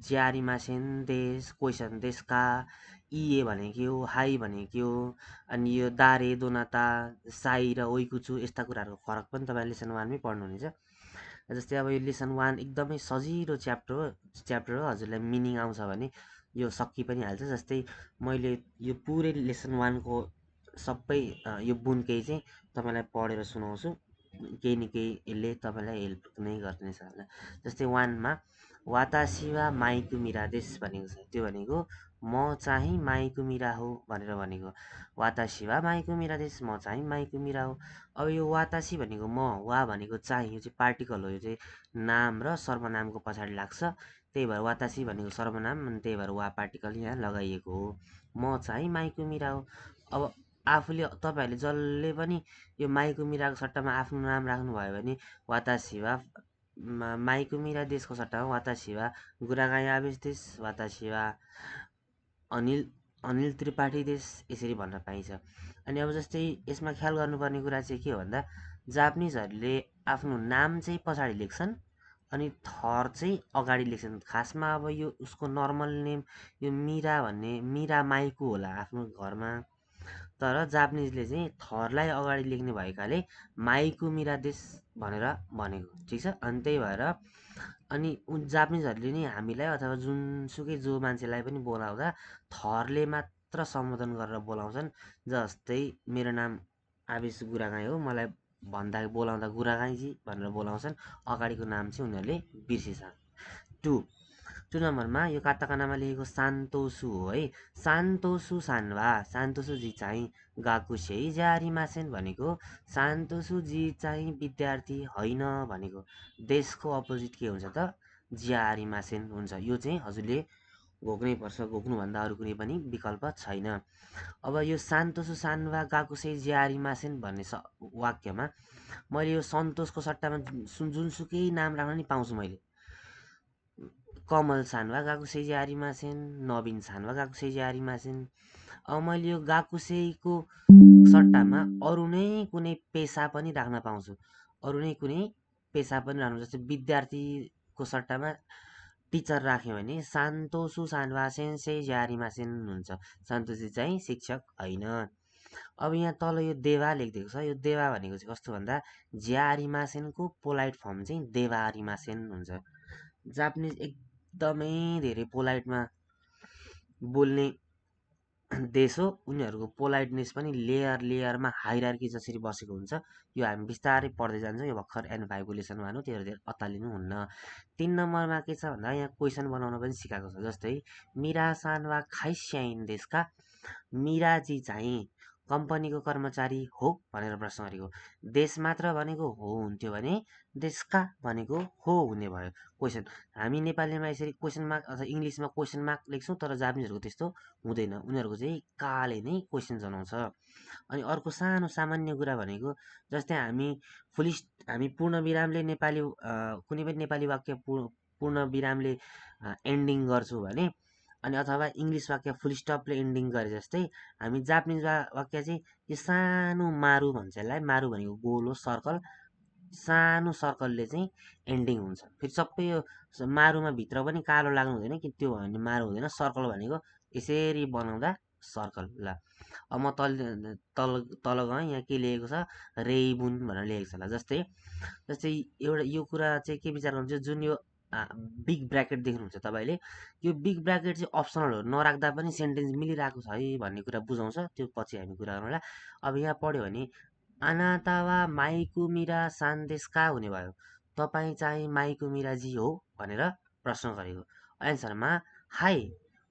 ज्यारिमासेन देश क्वेसन देशका इए भनेको हो, हाई भनेको हो, अनि यो दारे दोनाता साई र ओइकुचु यस्ता कुराहरूको फरक पनि तपाईँले लेसन वानमै पढ्नुहुनेछ। जस्तै अब यो लेसन वान एकदमै सजिलो च्याप्टर हो हजुरलाई मिनिङ आउँछ भने यो सकि पनि हाल्छ। जस्तै मैले यो पुरै लेसन वानको सबै यो बुनकेही चाहिँ तपाईँलाई पढेर सुनाउँछु, केही न केही यसले तपाईँलाई हेल्प नै गर्नेछ होला। जस्तै वानमा वातासिवा माइकु मिरादेश भनेको छ, त्यो भनेको म चाहिँ माइकु मिरा हो भनेर भनेको। वातासिवा माइकु मिरादेश, म चाहिँ माइकु मिरा हो। अब यो वातासी भनेको म, वा भनेको चाहिँ, यो चाहिँ पार्टिकल हो, यो चाहिँ नाम र सर्वनामको पछाडि लाग्छ। त्यही भएर वातासी भनेको सर्वनाम, अनि त्यही भएर वा पार्टिकल यहाँ लगाइएको हो। म चाहिँ माइकु मिरा हो। अब आफूले तपाईँहरूले जसले पनि यो माइकु मिराको सट्टामा आफ्नो नाम राख्नुभयो भने वातासिवा माइकु मिरा देशको सट्टामा वातासिवा गुरागाई आवेश देश, वातासिवा अनिल अनिल त्रिपाठी देश, यसरी भन्न पाइन्छ। अनि अब जस्तै यसमा ख्याल गर्नुपर्ने कुरा चाहिँ के हो भन्दा जापानिजहरूले आफ्नो नाम चाहिँ पछाडि लेख्छन् अनि थर चाहिँ अगाडि लेख्छन्। खासमा अब यो उसको नर्मल नेम यो मिरा भन्ने मिरा माइकु होला आफ्नो घरमा, तर जापानिजले चाहिँ थरलाई अगाडि लेख्ने भएकाले माइकु मिरा देश भनेर भनेको, ठिक छ। अनि त्यही भएर अनि जापानिजहरूले नि हामीलाई अथवा जुनसुकै जो मान्छेलाई पनि बोलाउँदा थरले मात्र सम्बोधन गरेर बोलाउँछन्। जस्तै मेरो नाम आवेश गुरागाई हो, मलाई बोलाउँदा गुरागाईजी भनेर बोलाउँछन्, अगाडिको नाम चाहिँ उनीहरूले बिर्सिछन्। टु नम्बरमा यो काताकानामा लेखेको सान्तोसु हो है। सान्तोसु सान्वा, सान्तोसु जी चाहिँ गाकुसेई जारिमासेन भनेको सान्तोसु जी चाहिँ विद्यार्थी होइन भनेको। देशको अपोजिट के हुन्छ त ज्यारिमासेन हुन्छ। यो चाहिँ हजुरले घोक्नै पर्छ, घोक्नुभन्दा अरू कुनै पनि विकल्प छैन। अब यो सान्तोसु सान्वा गाकुसेई ज्यारिमासेन भन्ने वाक्यमा मैले यो सन्तोषको सट्टामा जुनसुकै नाम राख्न नि पाउँछु। मैले कमल सान्वा गाकुसेई ज्यारिमासेन, नवीन सान्वा गाकुसेई ज्यारिमासेन। अब मैले यो गाकुसेईको सट्टामा अरू नै कुनै पेसा पनि राख्न पाउँछु, अरू नै कुनै पेसा पनि राख्नु। जस्तै विद्यार्थीको सट्टामा टिचर राख्यो भने सान्तोसु सान्वा सेन्सेई ज्यारिमासेन हुन्छ, सान्तोसी चाहिँ शिक्षक होइन। अब यहाँ तल यो देवा लेखिदिएको छ, यो देवा भनेको चाहिँ कस्तो भन्दा ज्यारिमासेनको पोलाइट फर्म चाहिँ देवारिमासेन हुन्छ। जापानिज एकदमै धेरै पोलाइटमा बोल्ने देश हो। उनीहरूको पोलाइटनेस पनि लेयरमा हाइरार्की जसरी बसेको हुन्छ। यो हामी बिस्तारै पढ्दै जान्छौँ। यो भर्खर N5 लेसन वान हो, त्यही भएर अत्तालिनु हुन्न। 3 नम्बरमा के छ भन्दा यहाँ क्वेसन बनाउन पनि सिकाएको छ। जस्तै मिरासान वा खाइस्याइन देशका, मिराजी चाहिँ कम्पनीको कर्मचारी हो भनेर प्रश्न गरेको। देश मात्र भनेको हो हुन्थ्यो भने देशका भनेको हो हुने भयो क्वेसन। हामी नेपालीमा यसरी क्वेसन मार्क अथवा इङ्ग्लिसमा क्वेसन मार्क लेख्छौँ, तर जापानिजहरूको त्यस्तो हुँदैन, उनीहरूको चाहिँ काले नै क्वेसन जनाउँछ। अनि अर्को सानो सामान्य कुरा भनेको जस्तै हामी पूर्ण विरामले नेपाली कुनै पनि नेपाली वाक्य पूर्ण विरामले एन्डिङ गर्छौँ भने, अनि अथवा इङ्ग्लिस वाक्य फुल स्टपले एन्डिङ गरे जस्तै हामी जापानिज वाक्य चाहिँ यो सानो मारु भन्छ यसलाई। मारु भनेको गोल हो, सर्कल, सानो सर्कलले चाहिँ एन्डिङ हुन्छ। फेरि सबै यो मारुमा भित्र पनि कालो लाग्नु हुँदैन कि त्यो भयो भने मारु हुँदैन। सर्कल भनेको यसरी बनाउँदा सर्कल। ल अब म तल तल गएँ, यहाँ के लेखेको छ रेइबुन भनेर लेखेको छ। ल जस्तै एउटा यो कुरा चाहिँ के विचार गर्नुहुन्छ, जुन यो बिग ब्राकेट देख्नुहुन्छ तपाईँले, यो बिग ब्राकेट चाहिँ अप्सनल हो, नराख्दा पनि सेन्टेन्स मिलिरहेको छ है भन्ने कुरा बुझाउँछ। त्यो पछि हामी कुरा गरौँला। अब यहाँ पढ्यो भने अनातावा माइकुमिरा सान्देशका हुने भयो, तपाईँ चाहिँ माइकुमिराजी हो भनेर प्रश्न गरेको। एन्सरमा हाई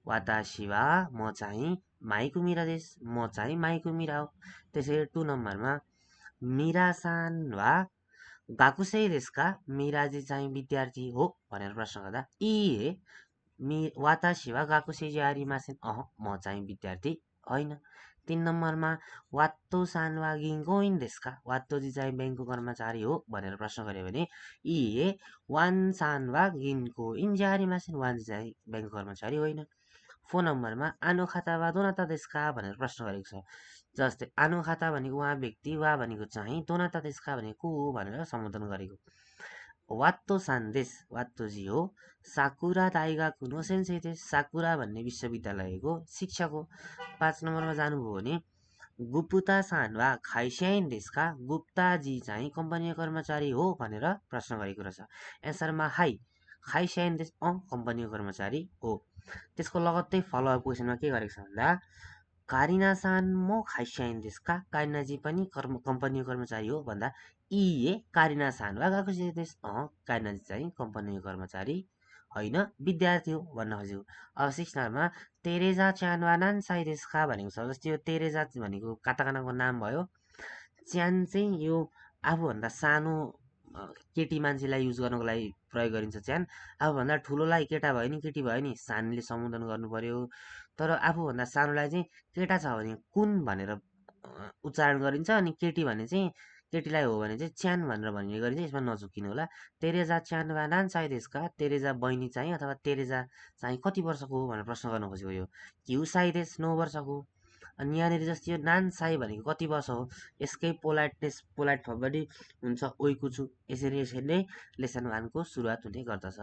वातासिवा, म चाहिँ माइकुमिरा देश, म चाहिँ माइकुमिरा हो। त्यसरी 2 नम्बरमा मिरासान वा गाकुसेई देशका, मिराजी चाहिँ विद्यार्थी हो भनेर प्रश्न गर्दा इए वातासिवा गाकुसेई ज्यारिमासेन, म चाहिँ विद्यार्थी होइन। 3 नम्बरमा वात्तो सानवा गिन्कोइन देशका, वात्तोजी चाहिँ ब्याङ्कको कर्मचारी हो भनेर प्रश्न गर्यो भने इए वान सानवा गिन्कोइन ज्यारिमासेन, वान चाहिँ ब्याङ्कको कर्मचारी होइन। 4 नम्बरमा आनो खाता वा दोनाता देशका भनेर प्रश्न गरेको छ। जस्तै आनो खाता भनेको उहाँ व्यक्ति, वा भनेको चाहिँ दोनाता देशका भनेको को हो भनेर सम्बोधन गरेको। वात्तो सान्देश वात्तोजी हो साकुरा दाइगा कुनो सेन्सेई देश साकुरा भन्ने विश्वविद्यालयको शिक्षक हो। 5 नम्बरमा जानुभयो भने गुप्ता सान वा खाइस्याइन देशका गुप्ताजी चाहिँ कम्पनीय कर्मचारी हो भनेर प्रश्न गरेको रहेछ। एन्सरमा हाई खाइस्याइन देश कम्पनीय कर्मचारी हो। त्यसको लगत्तै फलोअप क्वेसनमा के गरेको छ भन्दा कारिना सान मो खाइस्याइन देशका कारिनाजी पनि कम्पनीय कर्मचारी हो भन्दा इए कारिना सान वा गएको देश कारिनाजी चाहिँ कम्पनीय कर्मचारी होइन विद्यार्थी हो भन्न खोजेको। अब 6 नम्बरमा तेरेजा च्यान वा नान्साई देशका भनेको छ। जस्तै यो तेरेजा भनेको काताकानाको नाम भयो। च्यान चाहिँ यो आफूभन्दा सानो केटी मान्छेलाई युज गर्नको लागि प्रयोग गरिन्छ च्यान। आफूभन्दा ठुलोलाई केटा भयो नि केटी भयो नि सानले सम्बोधन गर्नु पर्यो। तर आफूभन्दा सानोलाई चाहिँ केटा छ भने कुन भनेर उच्चारण गरिन्छ अनि केटी भने चाहिँ केटीलाई हो भने चाहिँ च्यान भनेर भन्ने गरिन्छ। यसमा नझुक्किनु होला। तेरेजा च्यान वा नान्साई देशका तेरेजा बहिनी चाहिँ अथवा तेरेजा चाहिँ कति वर्षको हो भनेर प्रश्न गर्न खोजेको यो क्युसाई देश 9 वर्षको। अनि यहाँनिर जस्तै यो नान्साई भनेको कति वर्ष हो यसकै पोलाइट फर्म पनि हुन्छ ओइकुछु। यसरी यसरी नै लेसन 1को सुरुवात हुने गर्दछ।